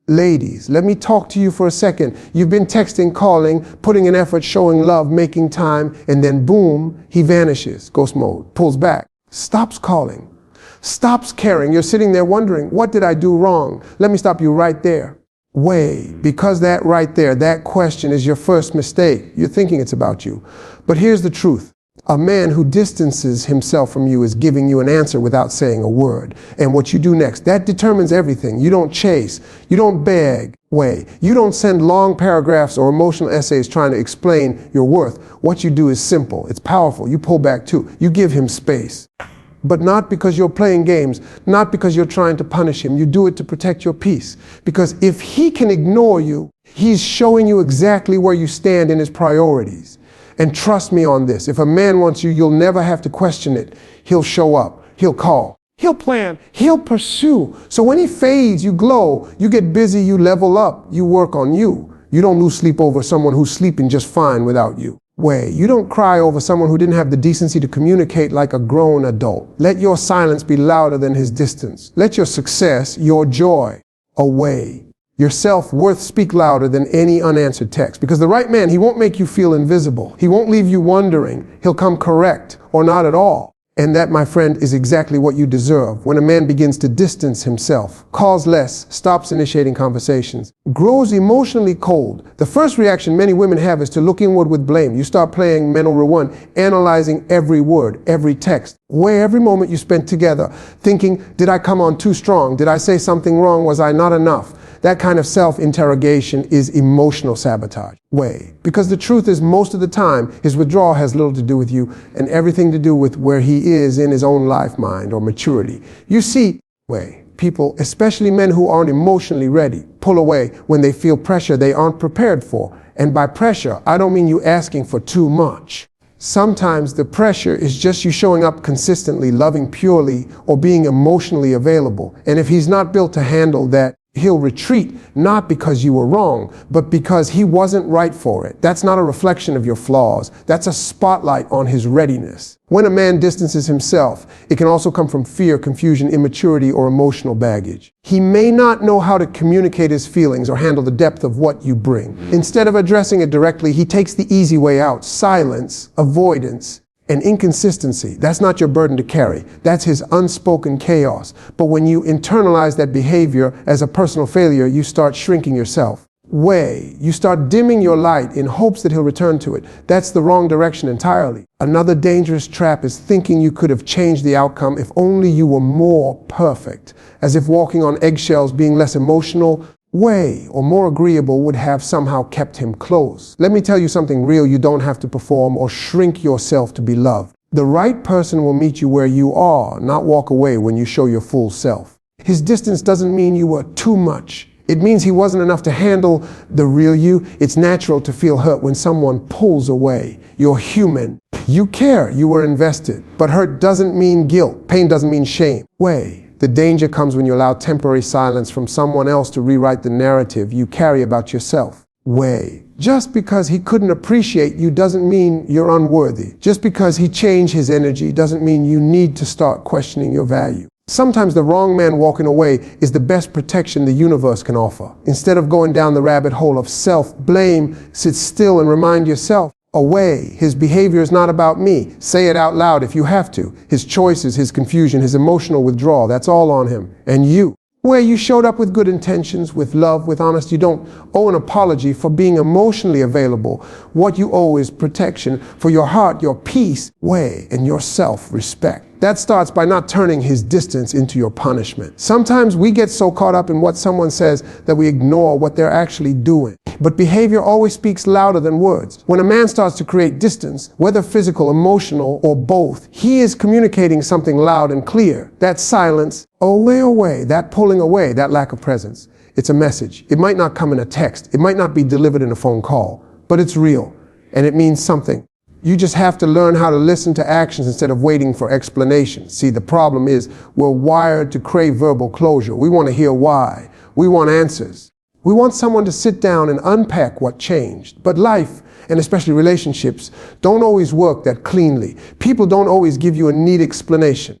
Ladies, let me talk to you for a second. You've been texting, calling, putting in effort, showing love, making time, and then boom, he vanishes, ghost mode, pulls back, stops calling, stops caring. You're sitting there wondering, what did I do wrong? Let me stop you right there. Because that right there, that question is your first mistake. You're thinking it's about you. But here's the truth. A man who distances himself from you is giving you an answer without saying a word. And what you do next, that determines everything. You don't chase. You don't beg. You don't send long paragraphs or emotional essays trying to explain your worth. What you do is simple. It's powerful. You pull back too. You give him space. But not because you're playing games, not because you're trying to punish him. You do it to protect your peace. Because if he can ignore you, he's showing you exactly where you stand in his priorities. And trust me on this, if a man wants you, you'll never have to question it. He'll show up, he'll call, he'll plan, he'll pursue. So when he fades, you glow, you get busy, you level up, you work on you. You don't lose sleep over someone who's sleeping just fine without you. You don't cry over someone who didn't have the decency to communicate like a grown adult. Let your silence be louder than his distance. Let your success, your joy, away. Your self-worth speak louder than any unanswered text. Because the right man, he won't make you feel invisible. He won't leave you wondering. He'll come correct or not at all. And that, my friend, is exactly what you deserve. When a man begins to distance himself, calls less, stops initiating conversations, grows emotionally cold, the first reaction many women have is to look inward with blame. You start playing mental rewind, analyzing every word, every text, every moment you spent together, thinking, did I come on too strong? Did I say something wrong? Was I not enough? That kind of self-interrogation is emotional sabotage. Because the truth is, most of the time, his withdrawal has little to do with you and everything to do with where he is in his own life, mind, or maturity. You see, people, especially men who aren't emotionally ready, pull away when they feel pressure they aren't prepared for. And by pressure, I don't mean you asking for too much. Sometimes the pressure is just you showing up consistently, loving purely, or being emotionally available. And if he's not built to handle that, he'll retreat, not because you were wrong, but because he wasn't right for it. That's not a reflection of your flaws. That's a spotlight on his readiness. When a man distances himself, it can also come from fear, confusion, immaturity, or emotional baggage. He may not know how to communicate his feelings or handle the depth of what you bring. Instead of addressing it directly, he takes the easy way out: silence, avoidance, and inconsistency. That's not your burden to carry. That's his unspoken chaos. But when you internalize that behavior as a personal failure, you start shrinking yourself. You start dimming your light in hopes that he'll return to it. That's the wrong direction entirely. Another dangerous trap is thinking you could have changed the outcome if only you were more perfect. As if walking on eggshells, being less emotional, or more agreeable would have somehow kept him close. Let me tell you something real. You don't have to perform or shrink yourself to be loved. The right person will meet you where you are, not walk away when you show your full self. His distance doesn't mean you were too much. It means he wasn't enough to handle the real you. It's natural to feel hurt when someone pulls away. You're human. You care. You were invested. But hurt doesn't mean guilt. Pain doesn't mean shame. The danger comes when you allow temporary silence from someone else to rewrite the narrative you carry about yourself. Just because he couldn't appreciate you doesn't mean you're unworthy. Just because he changed his energy doesn't mean you need to start questioning your value. Sometimes the wrong man walking away is the best protection the universe can offer. Instead of going down the rabbit hole of self-blame, sit still and remind yourself, his behavior is not about me. Say it out loud if you have to. His choices, his confusion, his emotional withdrawal, that's all on him. And you. You showed up with good intentions, with love, with honesty. You don't owe an apology for being emotionally available. What you owe is protection for your heart, your peace, and your self-respect. That starts by not turning his distance into your punishment. Sometimes we get so caught up in what someone says that we ignore what they're actually doing. But behavior always speaks louder than words. When a man starts to create distance, whether physical, emotional, or both, he is communicating something loud and clear. That silence, away, that pulling away, that lack of presence. It's a message. It might not come in a text. It might not be delivered in a phone call, but it's real, and it means something. You just have to learn how to listen to actions instead of waiting for explanations. See, the problem is we're wired to crave verbal closure. We want to hear why. We want answers. We want someone to sit down and unpack what changed. But life, and especially relationships, don't always work that cleanly. People don't always give you a neat explanation.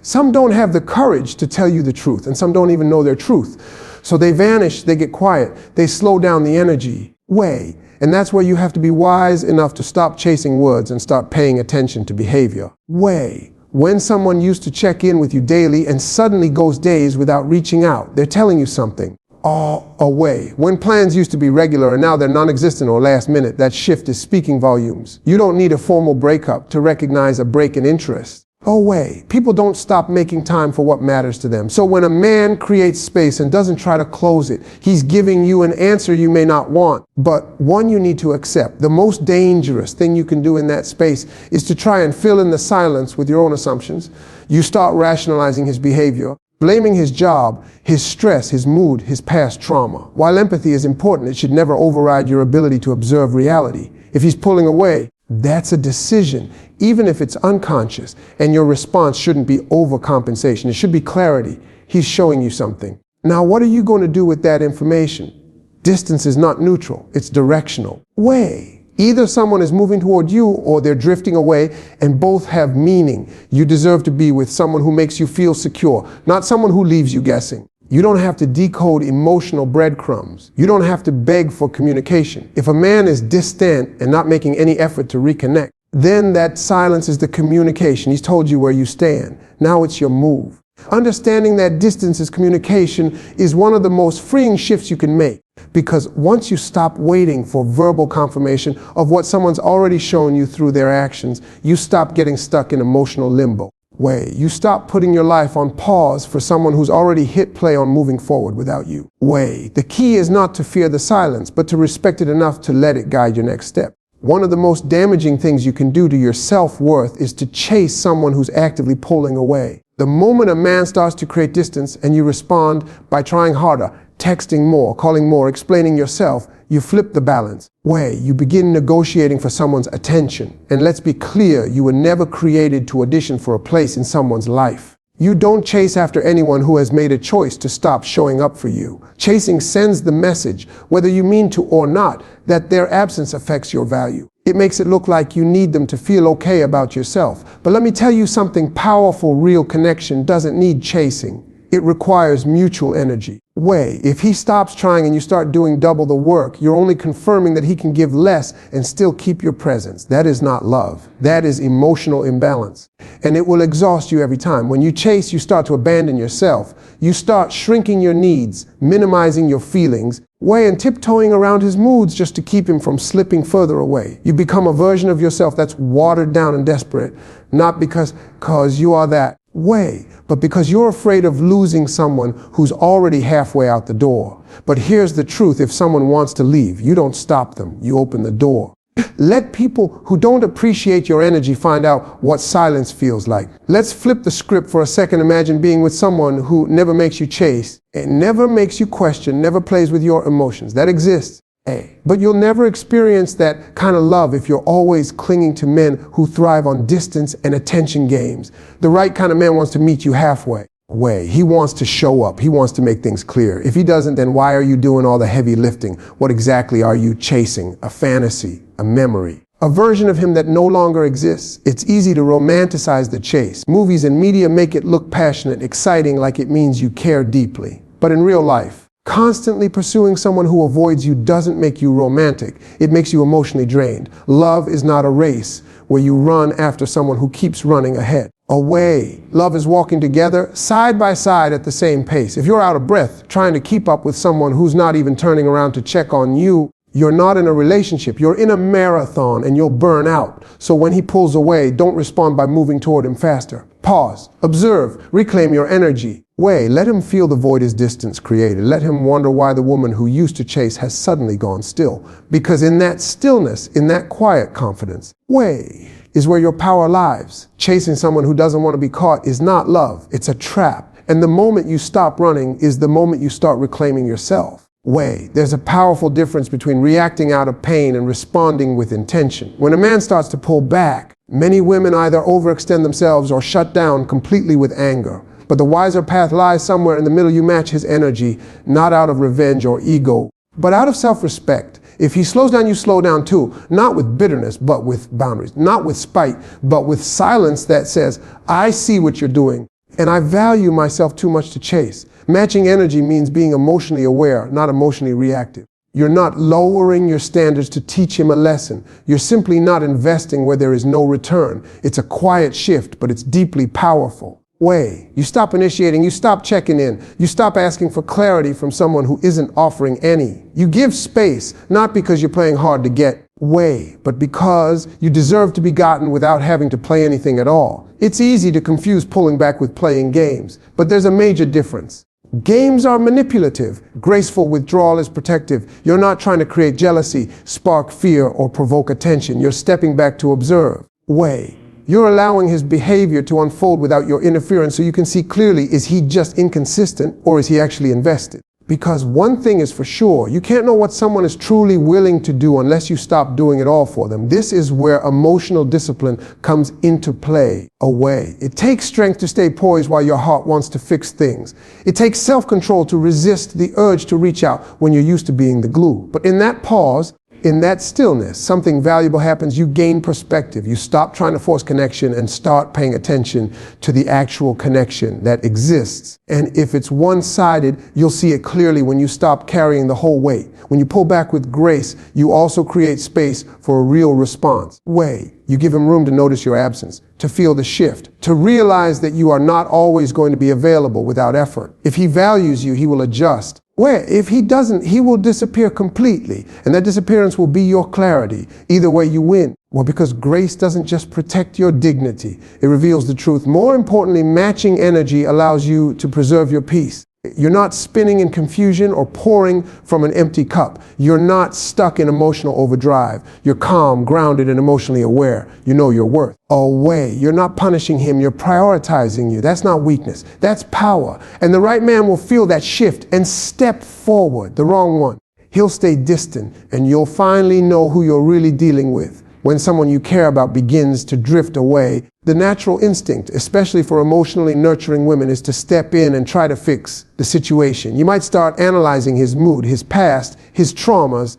Some don't have the courage to tell you the truth, and some don't even know their truth. So they vanish, they get quiet, they slow down the energy. Way. And that's where you have to be wise enough to stop chasing words and start paying attention to behavior. Way. When someone used to check in with you daily and suddenly goes days without reaching out, they're telling you something. Away. When plans used to be regular and now they're non-existent or last minute, that shift is speaking volumes. You don't need a formal breakup to recognize a break in interest. Away. People don't stop making time for what matters to them. So when a man creates space and doesn't try to close it, he's giving you an answer you may not want, but one you need to accept. The most dangerous thing you can do in that space is to try and fill in the silence with your own assumptions. You start rationalizing his behavior, blaming his job, his stress, his mood, his past trauma. While empathy is important, it should never override your ability to observe reality. If he's pulling away, that's a decision, even if it's unconscious, and your response shouldn't be overcompensation. It should be clarity. He's showing you something. Now, what are you going to do with that information? Distance is not neutral, it's directional. Way. Either someone is moving toward you or they're drifting away, and both have meaning. You deserve to be with someone who makes you feel secure, not someone who leaves you guessing. You don't have to decode emotional breadcrumbs. You don't have to beg for communication. If a man is distant and not making any effort to reconnect, then that silence is the communication. He's told you where you stand. Now it's your move. Understanding that distance is communication is one of the most freeing shifts you can make, because once you stop waiting for verbal confirmation of what someone's already shown you through their actions, you stop getting stuck in emotional limbo. Way. You stop putting your life on pause for someone who's already hit play on moving forward without you. Way. The key is not to fear the silence, but to respect it enough to let it guide your next step. One of the most damaging things you can do to your self-worth is to chase someone who's actively pulling away. The moment a man starts to create distance and you respond by trying harder, texting more, calling more, explaining yourself, you flip the balance. Way. You begin negotiating for someone's attention. And let's be clear, you were never created to audition for a place in someone's life. You don't chase after anyone who has made a choice to stop showing up for you. Chasing sends the message, whether you mean to or not, that their absence affects your value. It makes it look like you need them to feel okay about yourself. But let me tell you something powerful. Real connection doesn't need chasing. It requires mutual energy. Way. If he stops trying and you start doing double the work, you're only confirming that he can give less and still keep your presence. That is not love. That is emotional imbalance. And it will exhaust you every time. When you chase, you start to abandon yourself. You start shrinking your needs, minimizing your feelings, way, and tiptoeing around his moods just to keep him from slipping further away. You become a version of yourself that's watered down and desperate, not because you are that way, but because you're afraid of losing someone who's already halfway out the door. But here's the truth. If someone wants to leave, you don't stop them. You open the door. Let people who don't appreciate your energy find out what silence feels like. Let's flip the script for a second. Imagine being with someone who never makes you chase, and never makes you question, never plays with your emotions. That exists. But you'll never experience that kind of love if you're always clinging to men who thrive on distance and attention games. The right kind of man wants to meet you halfway. He wants to show up. He wants to make things clear. If he doesn't, then why are you doing all the heavy lifting? What exactly are you chasing? A fantasy, a memory, a version of him that no longer exists. It's easy to romanticize the chase. Movies and media make it look passionate, exciting, like it means you care deeply. But in real life, constantly pursuing someone who avoids you doesn't make you romantic. It makes you emotionally drained. Love is not a race where you run after someone who keeps running ahead. Away. Love is walking together, side by side at the same pace. If you're out of breath trying to keep up with someone who's not even turning around to check on you, you're not in a relationship. You're in a marathon and you'll burn out. So when he pulls away, don't respond by moving toward him faster. Pause, observe, reclaim your energy. Way. Let him feel the void his distance created. Let him wonder why the woman who used to chase has suddenly gone still. Because in that stillness, in that quiet confidence, way, is where your power lies. Chasing someone who doesn't want to be caught is not love. It's a trap. And the moment you stop running is the moment you start reclaiming yourself. Way. There's a powerful difference between reacting out of pain and responding with intention. When a man starts to pull back, many women either overextend themselves or shut down completely with anger. But the wiser path lies somewhere in the middle. You match his energy, not out of revenge or ego, but out of self-respect. If he slows down, you slow down too. Not with bitterness, but with boundaries. Not with spite, but with silence that says, I see what you're doing. And I value myself too much to chase. Matching energy means being emotionally aware, not emotionally reactive. You're not lowering your standards to teach him a lesson. You're simply not investing where there is no return. It's a quiet shift, but it's deeply powerful. You stop initiating, you stop checking in, you stop asking for clarity from someone who isn't offering any. You give space, not because you're playing hard to get but because you deserve to be gotten without having to play anything at all. It's easy to confuse pulling back with playing games, but there's a major difference. Games are manipulative. Graceful withdrawal is protective. You're not trying to create jealousy, spark fear, or provoke attention. You're stepping back to observe. You're allowing his behavior to unfold without your interference so you can see clearly, is he just inconsistent or is he actually invested? Because one thing is for sure, you can't know what someone is truly willing to do unless you stop doing it all for them. This is where emotional discipline comes into play. It takes strength to stay poised while your heart wants to fix things. It takes self-control to resist the urge to reach out when you're used to being the glue. But in that pause, in that stillness, something valuable happens. You gain perspective. You stop trying to force connection and start paying attention to the actual connection that exists. And if it's one-sided, you'll see it clearly when you stop carrying the whole weight. When you pull back with grace, you also create space for a real response. You give him room to notice your absence, to feel the shift, to realize that you are not always going to be available without effort. If he values you, he will adjust. If he doesn't, he will disappear completely, and that disappearance will be your clarity. Either way, you win. Because grace doesn't just protect your dignity, it reveals the truth. More importantly, matching energy allows you to preserve your peace. You're not spinning in confusion or pouring from an empty cup. You're not stuck in emotional overdrive. You're calm, grounded, and emotionally aware. You know your worth. You're not punishing him. You're prioritizing you. That's not weakness. That's power. And the right man will feel that shift and step forward. The wrong one, he'll stay distant, and you'll finally know who you're really dealing with. When someone you care about begins to drift away, the natural instinct, especially for emotionally nurturing women, is to step in and try to fix the situation. You might start analyzing his mood, his past, his traumas,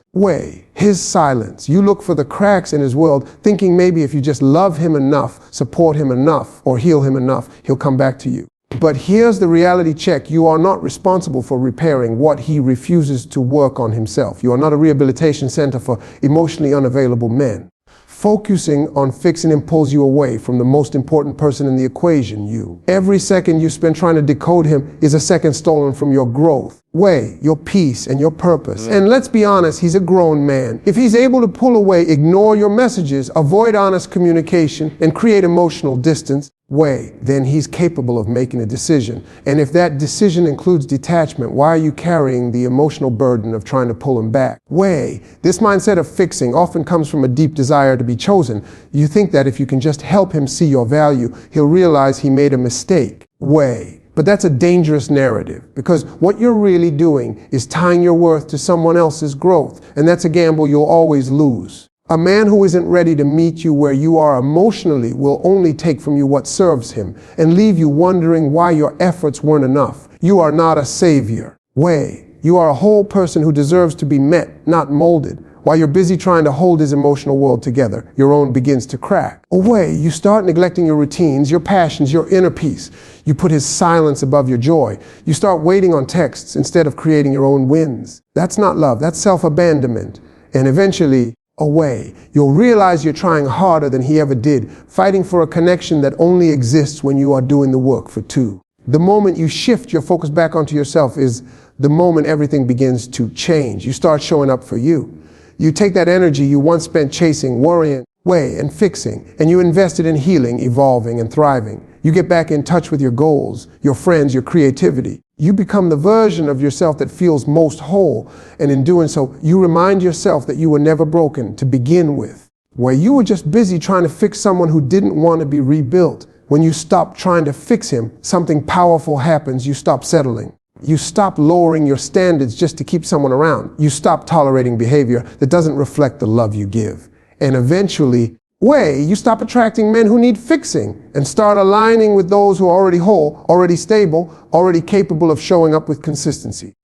his silence. You look for the cracks in his world, thinking maybe if you just love him enough, support him enough, or heal him enough, he'll come back to you. But here's the reality check. You are not responsible for repairing what he refuses to work on himself. You are not a rehabilitation center for emotionally unavailable men. Focusing on fixing him pulls you away from the most important person in the equation, you. Every second you spend trying to decode him is a second stolen from your growth, your peace, and your purpose. And let's be honest, he's a grown man. If he's able to pull away, ignore your messages, avoid honest communication, and create emotional distance, then he's capable of making a decision. And if that decision includes detachment, why are you carrying the emotional burden of trying to pull him back? This mindset of fixing often comes from a deep desire to be chosen. You think that if you can just help him see your value, he'll realize he made a mistake. But that's a dangerous narrative, because what you're really doing is tying your worth to someone else's growth, and that's a gamble you'll always lose. A man who isn't ready to meet you where you are emotionally will only take from you what serves him and leave you wondering why your efforts weren't enough. You are not a savior. You are a whole person who deserves to be met, not molded. While you're busy trying to hold his emotional world together, your own begins to crack. You start neglecting your routines, your passions, your inner peace. You put his silence above your joy. You start waiting on texts instead of creating your own wins. That's not love, that's self-abandonment. And eventually, you'll realize you're trying harder than he ever did, fighting for a connection that only exists when you are doing the work for two. The moment you shift your focus back onto yourself is the moment everything begins to change. You start showing up for you. You take that energy you once spent chasing, worrying, and fixing, and you invest it in healing, evolving, and thriving. You get back in touch with your goals, your friends, your creativity. You become the version of yourself that feels most whole, and in doing so, you remind yourself that you were never broken to begin with. You were just busy trying to fix someone who didn't want to be rebuilt. When you stop trying to fix him, something powerful happens. You stop settling. You stop lowering your standards just to keep someone around. You stop tolerating behavior that doesn't reflect the love you give. And eventually, you stop attracting men who need fixing and start aligning with those who are already whole, already stable, already capable of showing up with consistency.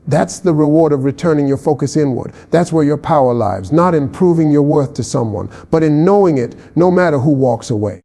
That's the reward of returning your focus inward. That's where your power lies, not in proving your worth to someone, but in knowing it no matter who walks away.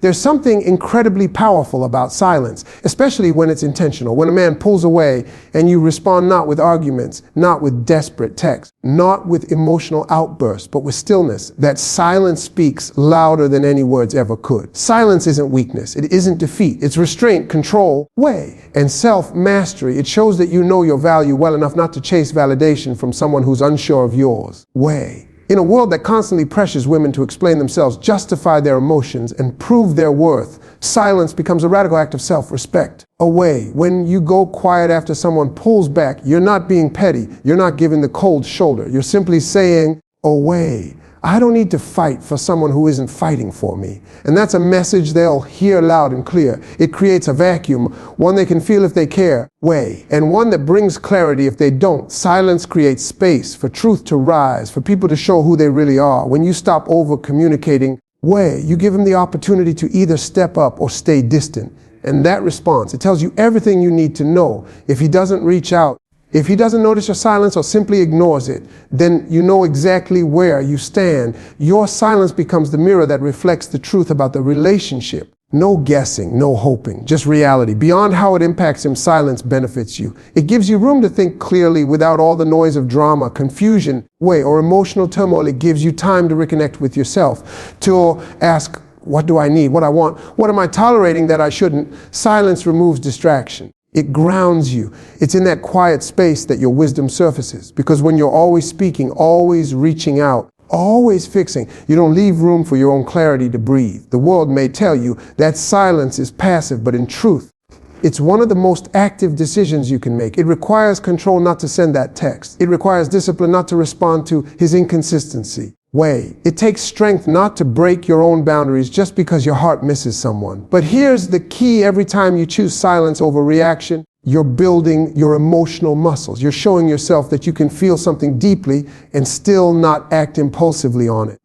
There's something incredibly powerful about silence, especially when it's intentional. When a man pulls away and you respond not with arguments, not with desperate text, not with emotional outbursts, but with stillness, that silence speaks louder than any words ever could. Silence isn't weakness. It isn't defeat. It's restraint, control, and self-mastery. It shows that you know your value well enough not to chase validation from someone who's unsure of yours. In a world that constantly pressures women to explain themselves, justify their emotions, and prove their worth, silence becomes a radical act of self-respect. When you go quiet after someone pulls back, you're not being petty. You're not giving the cold shoulder. You're simply saying, I don't need to fight for someone who isn't fighting for me. And that's a message they'll hear loud and clear. It creates a vacuum, one they can feel if they care, and one that brings clarity if they don't. Silence creates space for truth to rise, for people to show who they really are. When you stop over-communicating, you give them the opportunity to either step up or stay distant. And that response, it tells you everything you need to know. If he doesn't reach out, if he doesn't notice your silence or simply ignores it, then you know exactly where you stand. Your silence becomes the mirror that reflects the truth about the relationship. No guessing, no hoping, just reality. Beyond how it impacts him, silence benefits you. It gives you room to think clearly without all the noise of drama, confusion, or emotional turmoil. It gives you time to reconnect with yourself, to ask, what do I need? What I want? What am I tolerating that I shouldn't? Silence removes distraction. It grounds you. It's in that quiet space that your wisdom surfaces. Because when you're always speaking, always reaching out, always fixing, you don't leave room for your own clarity to breathe. The world may tell you that silence is passive, but in truth, it's one of the most active decisions you can make. It requires control not to send that text. It requires discipline not to respond to his inconsistency. It takes strength not to break your own boundaries just because your heart misses someone. But here's the key: every time you choose silence over reaction, you're building your emotional muscles. You're showing yourself that you can feel something deeply and still not act impulsively on it.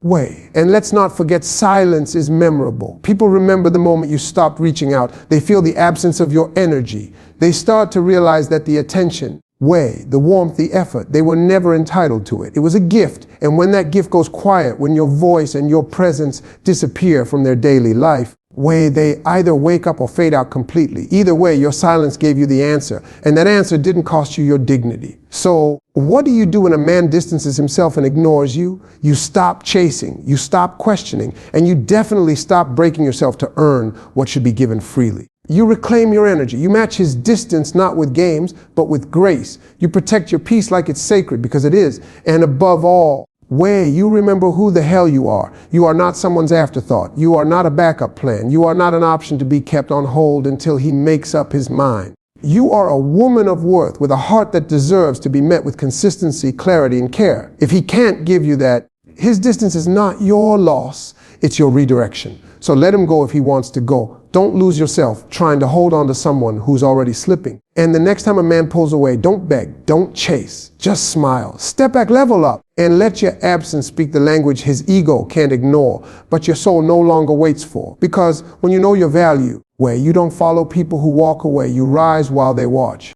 And let's not forget, silence is memorable. People remember the moment you stopped reaching out. They feel the absence of your energy. They start to realize that the attention, the warmth, the effort, they were never entitled to it. It was a gift. And when that gift goes quiet, when your voice and your presence disappear from their daily life, they either wake up or fade out completely. Either way, your silence gave you the answer. And that answer didn't cost you your dignity. So what do you do when a man distances himself and ignores you? You stop chasing, you stop questioning, and you definitely stop breaking yourself to earn what should be given freely. You reclaim your energy. You match his distance not with games, but with grace. You protect your peace like it's sacred, because it is. And above all, you remember who the hell you are. You are not someone's afterthought. You are not a backup plan. You are not an option to be kept on hold until he makes up his mind. You are a woman of worth with a heart that deserves to be met with consistency, clarity, and care. If he can't give you that, his distance is not your loss, it's your redirection. So let him go if he wants to go. Don't lose yourself trying to hold on to someone who's already slipping. And the next time a man pulls away, don't beg, don't chase, just smile. Step back, level up, and let your absence speak the language his ego can't ignore, but your soul no longer waits for. Because when you know your value, you don't follow people who walk away, you rise while they watch.